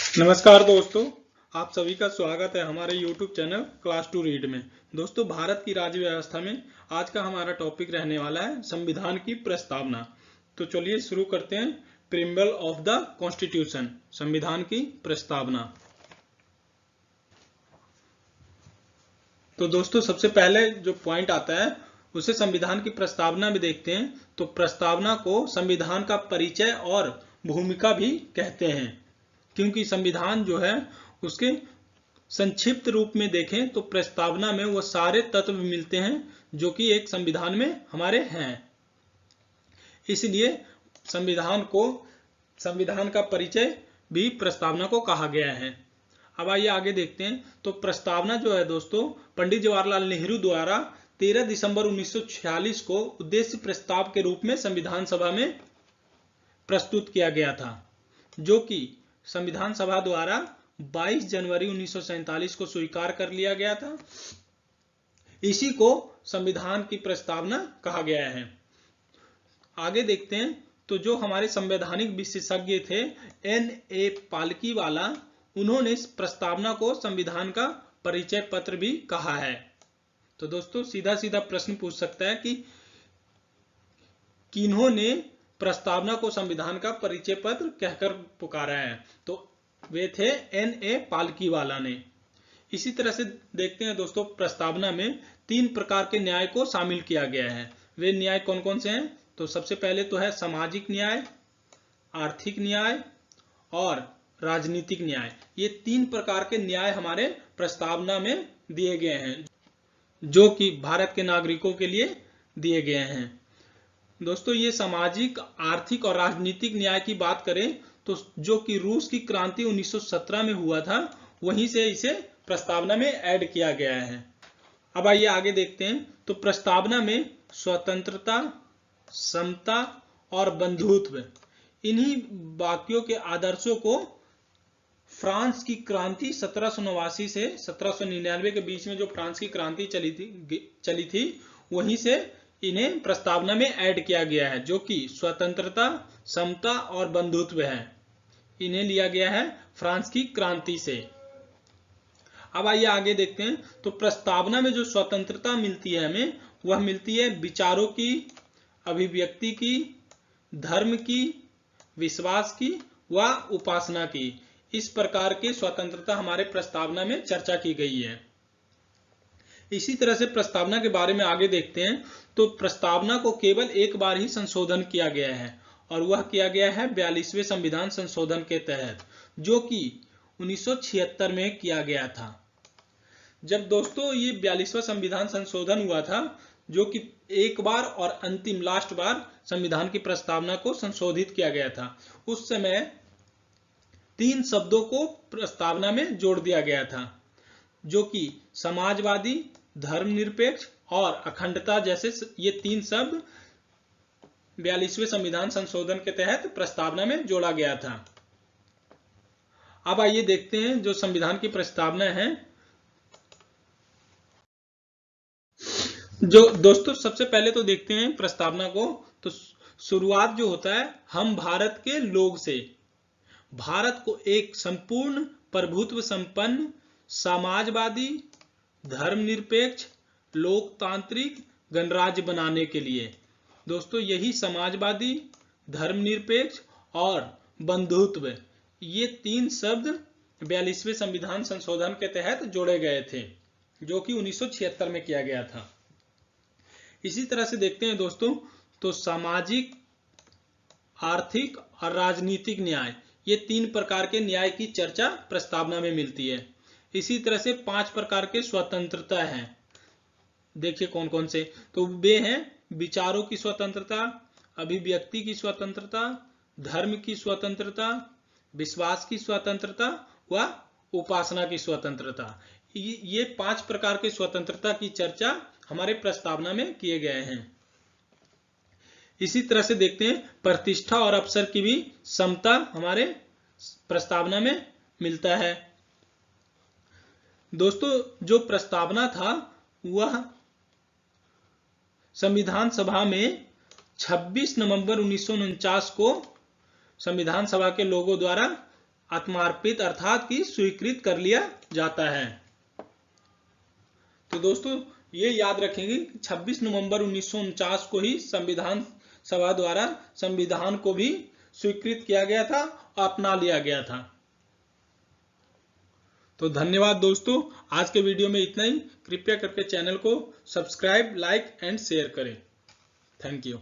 नमस्कार दोस्तों, आप सभी का स्वागत है हमारे YouTube channel class to read में। दोस्तों, भारत की राज्य व्यवस्था में आज का हमारा टॉपिक रहने वाला है संविधान की प्रस्तावना। तो चलिए शुरू करते हैं। प्रीम्बल ऑफ द कॉन्स्टिट्यूशन, संविधान की प्रस्तावना। तो दोस्तों, सबसे पहले जो पॉइंट आता है उसे संविधान की प्रस्तावना में देखते हैं। तो प्रस्तावना को संविधान का परिचय और भूमिका भी कहते हैं, क्योंकि संविधान जो है उसके संक्षिप्त रूप में देखें तो प्रस्तावना में वो सारे तत्व मिलते हैं जो कि एक संविधान में हमारे हैं। इसलिए संविधान का परिचय भी प्रस्तावना को कहा गया है। अब आइए आगे देखते हैं। तो प्रस्तावना जो है दोस्तों, पंडित जवाहरलाल नेहरू द्वारा 13 दिसंबर 1946 को उद्देश्य प्रस्ताव के रूप में संविधान सभा में प्रस्तुत किया गया था, जो कि संविधान सभा द्वारा 22 जनवरी 1947 को स्वीकार कर लिया गया था। इसी को संविधान की प्रस्तावना कहा गया है। आगे देखते हैं। तो जो हमारे संवैधानिक विशेषज्ञ थे N.A. पालकीवाला, उन्होंने इस प्रस्तावना को संविधान का परिचय पत्र भी कहा है। तो दोस्तों, सीधा सीधा प्रश्न पूछ सकता है कि किन्होंने प्रस्तावना को संविधान का परिचय पत्र कहकर पुकारा है। तो वे थे N.A. पालकीवाला ने। इसी तरह से देखते हैं दोस्तों, प्रस्तावना में 3 प्रकार के न्याय को शामिल किया गया है। वे न्याय कौन कौन से हैं? तो सबसे पहले तो है सामाजिक न्याय, आर्थिक न्याय और राजनीतिक न्याय। ये 3 प्रकार के न्याय हमारे प्रस्तावना में दिए गए हैं, जो कि भारत के नागरिकों के लिए दिए गए हैं। दोस्तों, ये सामाजिक, आर्थिक और राजनीतिक न्याय की बात करें तो जो कि रूस की क्रांति 1917 में हुआ था, वहीं से इसे प्रस्तावना में ऐड किया गया है। अब आइए आगे देखते हैं। तो प्रस्तावना में स्वतंत्रता, समता और बंधुत्व, इन्हीं वाक्यों के आदर्शों को फ्रांस की क्रांति 1789 से 1799 के बीच में जो फ्रांस की क्रांति चली थी, वहीं से इन्हें प्रस्तावना में ऐड किया गया है, जो कि स्वतंत्रता, समता और बंधुत्व है। इन्हें लिया गया है फ्रांस की क्रांति से। अब आइए आगे देखते हैं। तो प्रस्तावना में जो स्वतंत्रता मिलती है हमें, वह मिलती है विचारों की, अभिव्यक्ति की, धर्म की, विश्वास की व उपासना की। इस प्रकार की स्वतंत्रता हमारे प्रस्तावना में चर्चा की गई है। इसी तरह से प्रस्तावना के बारे में आगे देखते हैं। तो प्रस्तावना को केवल एक बार ही संशोधन किया गया है, और वह किया गया है 42वें संविधान संशोधन के तहत, जो कि 1976 में किया गया था। जब दोस्तों ये 42वां संविधान संशोधन हुआ था, जो कि एक बार और अंतिम लास्ट बार संविधान की प्रस्तावना को संशोधित किया गया था, उस समय 3 शब्दों को प्रस्तावना में जोड़ दिया गया था, जो कि समाजवादी, धर्मनिरपेक्ष और अखंडता जैसे ये 3 शब्द 42वें संविधान संशोधन के तहत प्रस्तावना में जोड़ा गया था। अब आइए देखते हैं जो संविधान की प्रस्तावना है। जो दोस्तों, सबसे पहले तो देखते हैं प्रस्तावना को। तो शुरुआत जो होता है, हम भारत के लोग से भारत को एक संपूर्ण प्रभुत्व संपन्न, समाजवादी, धर्मनिरपेक्ष, लोकतांत्रिक गणराज्य बनाने के लिए। दोस्तों, यही समाजवादी, धर्मनिरपेक्ष और बंधुत्व, ये 3 शब्द 42वें संविधान संशोधन के तहत जोड़े गए थे, जो कि 1976 में किया गया था। इसी तरह से देखते हैं दोस्तों, तो सामाजिक, आर्थिक और राजनीतिक न्याय, ये 3 प्रकार के न्याय की चर्चा प्रस्तावना में मिलती है। इसी तरह से 5 प्रकार के स्वतंत्रता हैं। देखिए कौन कौन से। तो वे हैं विचारों की स्वतंत्रता, अभिव्यक्ति की स्वतंत्रता, धर्म की स्वतंत्रता, विश्वास की स्वतंत्रता व उपासना की स्वतंत्रता। ये 5 प्रकार के स्वतंत्रता की चर्चा हमारे प्रस्तावना में किए गए हैं। इसी तरह से देखते हैं, प्रतिष्ठा और अवसर की भी समता हमारे प्रस्तावना में मिलता है। दोस्तों, जो प्रस्तावना था वह संविधान सभा में 26 नवंबर 1949 को संविधान सभा के लोगों द्वारा आत्मार्पित अर्थात कि स्वीकृत कर लिया जाता है। तो दोस्तों ये याद रखेंगे 26 नवंबर 1949 को ही संविधान सभा द्वारा संविधान को भी स्वीकृत किया गया था, अपना लिया गया था। तो धन्यवाद दोस्तों, आज के वीडियो में इतना ही। कृपया करके चैनल को सब्सक्राइब, लाइक एंड शेयर करें। Thank you.